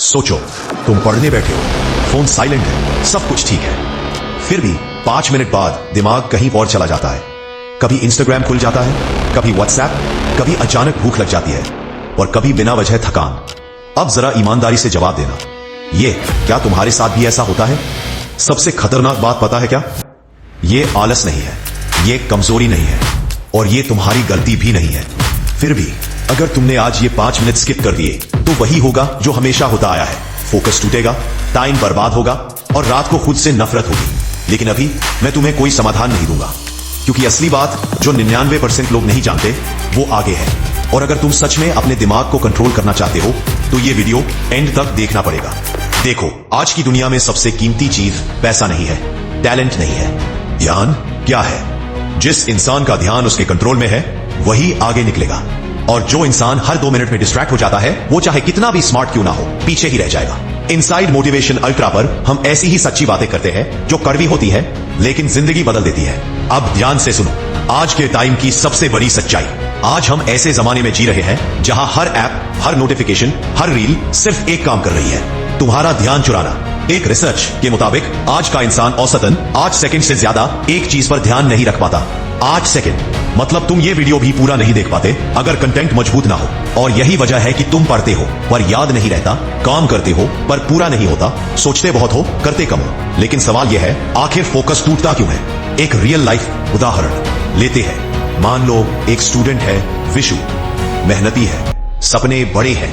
सोचो, तुम पढ़ने बैठे हो, फोन साइलेंट है, सब कुछ ठीक है, फिर भी 5 मिनट बाद दिमाग कहीं और चला जाता है। कभी इंस्टाग्राम खुल जाता है, कभी व्हाट्सएप, कभी अचानक भूख लग जाती है और कभी बिना वजह थकान। अब जरा ईमानदारी से जवाब देना, ये क्या तुम्हारे साथ भी ऐसा होता है? सबसे खतरनाक बात पता है क्या? ये आलस नहीं है, ये कमजोरी नहीं है और ये तुम्हारी गलती भी नहीं है। फिर भी अगर तुमने आज ये 5 मिनट स्किप कर दिए तो वही होगा जो हमेशा होता आया है। फोकस टूटेगा, टाइम बर्बाद होगा और रात को खुद से नफरत होगी। लेकिन अभी मैं तुम्हें कोई समाधान नहीं दूंगा, क्योंकि असली बात जो 99% लोग नहीं जानते वो आगे है। और अगर तुम सच में अपने दिमाग को कंट्रोल करना चाहते हो तो ये वीडियो एंड तक देखना पड़ेगा। देखो, आज की दुनिया में सबसे कीमती चीज पैसा नहीं है, टैलेंट नहीं है, ध्यान क्या है। जिस इंसान का ध्यान उसके कंट्रोल में है वही आगे निकलेगा, और जो इंसान हर 2 मिनट में डिस्ट्रैक्ट हो जाता है वो चाहे कितना भी स्मार्ट क्यों ना हो, पीछे ही रह जाएगा। इनसाइड मोटिवेशन अल्ट्रा पर हम ऐसी ही सच्ची बातें करते हैं जो कड़वी होती है लेकिन जिंदगी बदल देती है। अब ध्यान से सुनो, आज के टाइम की सबसे बड़ी सच्चाई। आज हम ऐसे जमाने में जी रहे हैं जहां हर ऐप, हर नोटिफिकेशन, हर रील सिर्फ एक काम कर रही है, तुम्हारा ध्यान चुराना। एक रिसर्च के मुताबिक आज का इंसान औसतन 8 सेकंड से ज्यादा एक चीज पर ध्यान नहीं रख पाता। 8 सेकंड मतलब तुम ये वीडियो भी पूरा नहीं देख पाते अगर कंटेंट मजबूत ना हो। और यही वजह है कि तुम पढ़ते हो पर याद नहीं रहता, काम करते हो पर पूरा नहीं होता, सोचते बहुत हो करते कम हो। लेकिन सवाल यह है, आखिर फोकस टूटता क्यों है? एक रियल लाइफ उदाहरण लेते हैं। मान लो एक स्टूडेंट है विशु, मेहनती है, सपने बड़े हैं,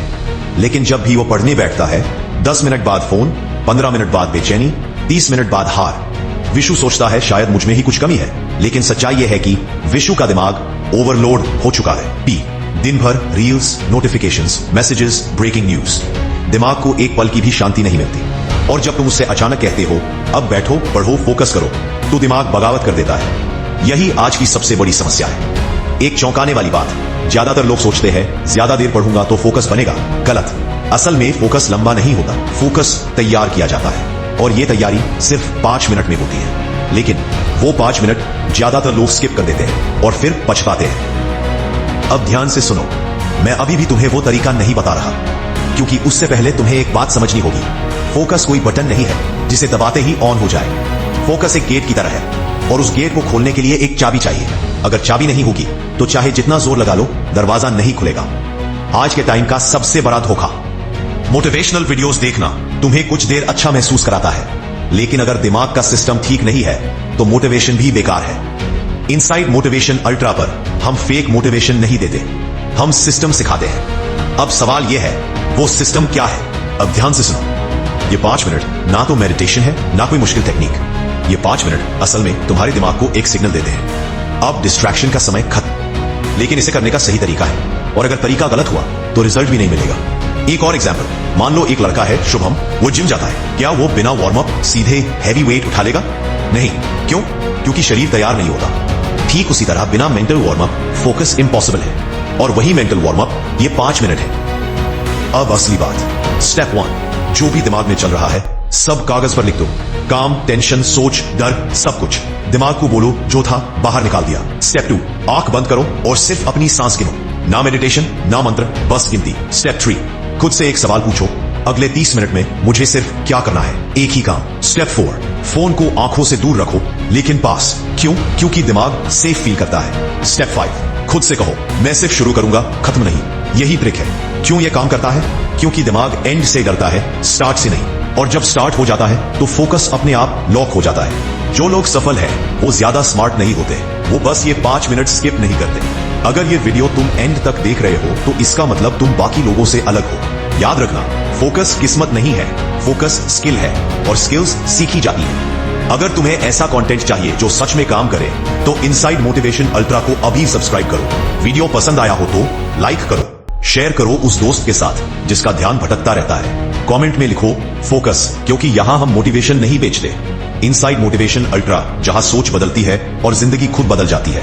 लेकिन जब भी वो पढ़ने बैठता है 10 मिनट बाद फोन, 15 मिनट बाद बेचैनी, 30 मिनट बाद हार। विशु सोचता है शायद मुझ में ही कुछ कमी है, लेकिन सच्चाई यह है कि विशु का दिमाग ओवरलोड हो चुका है। दिन भर reels, notifications, messages, breaking news, दिमाग को एक पल की भी शांति नहीं मिलती। और जब तुम उससे अचानक कहते हो अब बैठो, पढ़ो, फोकस करो, तो दिमाग बगावत कर देता है। यही आज की सबसे बड़ी समस्या है। एक चौंकाने वाली बात, ज्यादातर लोग सोचते हैं ज्यादा देर पढ़ूंगा तो फोकस बनेगा। गलत। असल में फोकस लंबा नहीं होता, फोकस तैयार किया जाता है और ये तैयारी सिर्फ 5 मिनट में होती है। लेकिन वो 5 मिनट ज्यादातर लोग स्किप कर देते हैं और फिर पछताते हैं। अब ध्यान से सुनो, मैं अभी भी तुम्हें वो तरीका नहीं बता रहा, क्योंकि उससे पहले तुम्हें एक बात समझनी होगी। फोकस कोई बटन नहीं है जिसे दबाते ही ऑन हो जाए। फोकस एक गेट की तरह है और उस गेट को खोलने के लिए एक चाबी चाहिए। अगर चाबी नहीं होगी तो चाहे जितना जोर लगा लो दरवाजा नहीं खुलेगा। आज के टाइम का सबसे बड़ा धोखा, मोटिवेशनल वीडियोस देखना तुम्हें कुछ देर अच्छा महसूस कराता है, लेकिन अगर दिमाग का सिस्टम ठीक नहीं है तो मोटिवेशन भी बेकार है। इनसाइड मोटिवेशन अल्ट्रा पर हम फेक मोटिवेशन नहीं देते, हम सिस्टम सिखाते हैं। अब सवाल यह है, वो सिस्टम क्या है? अब ध्यान से सुनो, ये 5 मिनट ना तो मेडिटेशन है ना कोई मुश्किल टेक्निक। ये 5 मिनट असल में तुम्हारे दिमाग को एक सिग्नल देते हैं, अब डिस्ट्रैक्शन का समय खत्म। लेकिन इसे करने का सही तरीका है, और अगर तरीका गलत हुआ तो रिजल्ट भी नहीं मिलेगा। एक और एग्जाम्पल, मान लो एक लड़का है शुभम, वो जिम जाता है। क्या वो बिना वार्म अप सीधे हैवी वेट उठा लेगा? नहीं। क्यों? क्योंकि शरीर तैयार नहीं होता। ठीक उसी तरह बिना mental warm up focus impossible है, और वही मेंटल वार्म अप ये 5 मिनट है। अब असली बात, स्टेप 1, जो भी दिमाग में चल रहा है सब कागज पर लिख दो। काम, टेंशन, सोच, डर, सब कुछ दिमाग को बोलो जो था बाहर निकाल दिया। स्टेप 2, आंख बंद करो और सिर्फ अपनी सांस गिनो। ना मेडिटेशन ना मंत्र, बस गिनती। स्टेप 3, खुद से एक सवाल पूछो, अगले 30 मिनट में मुझे सिर्फ क्या करना है? एक ही काम। स्टेप 4, फोन को आंखों से दूर रखो लेकिन पास। क्यों? क्योंकि दिमाग सेफ फील करता है। स्टेप 5, खुद से कहो मैं सिर्फ शुरू करूंगा, खत्म नहीं। यही ट्रिक है। क्यों ये काम करता है? क्योंकि दिमाग एंड से डरता है, स्टार्ट से नहीं। और जब स्टार्ट हो जाता है तो फोकस अपने आप लॉक हो जाता है। जो लोग सफल हैं वो ज्यादा स्मार्ट नहीं होते, वो बस ये 5 मिनट स्किप नहीं करते। अगर ये वीडियो तुम एंड तक देख रहे हो तो इसका मतलब तुम बाकी लोगों से अलग हो। याद रखना, फोकस किस्मत नहीं है, फोकस स्किल है और स्किल्स सीखी जाती है। अगर तुम्हें ऐसा कंटेंट चाहिए जो सच में काम करे तो इनसाइड मोटिवेशन अल्ट्रा को अभी सब्सक्राइब करो। वीडियो पसंद आया हो तो लाइक करो, शेयर करो उस दोस्त के साथ जिसका ध्यान भटकता रहता है। कमेंट में लिखो फोकस, क्योंकि यहां हम मोटिवेशन नहीं बेचते। इनसाइड मोटिवेशन अल्ट्रा, जहां सोच बदलती है और जिंदगी खुद बदल जाती है।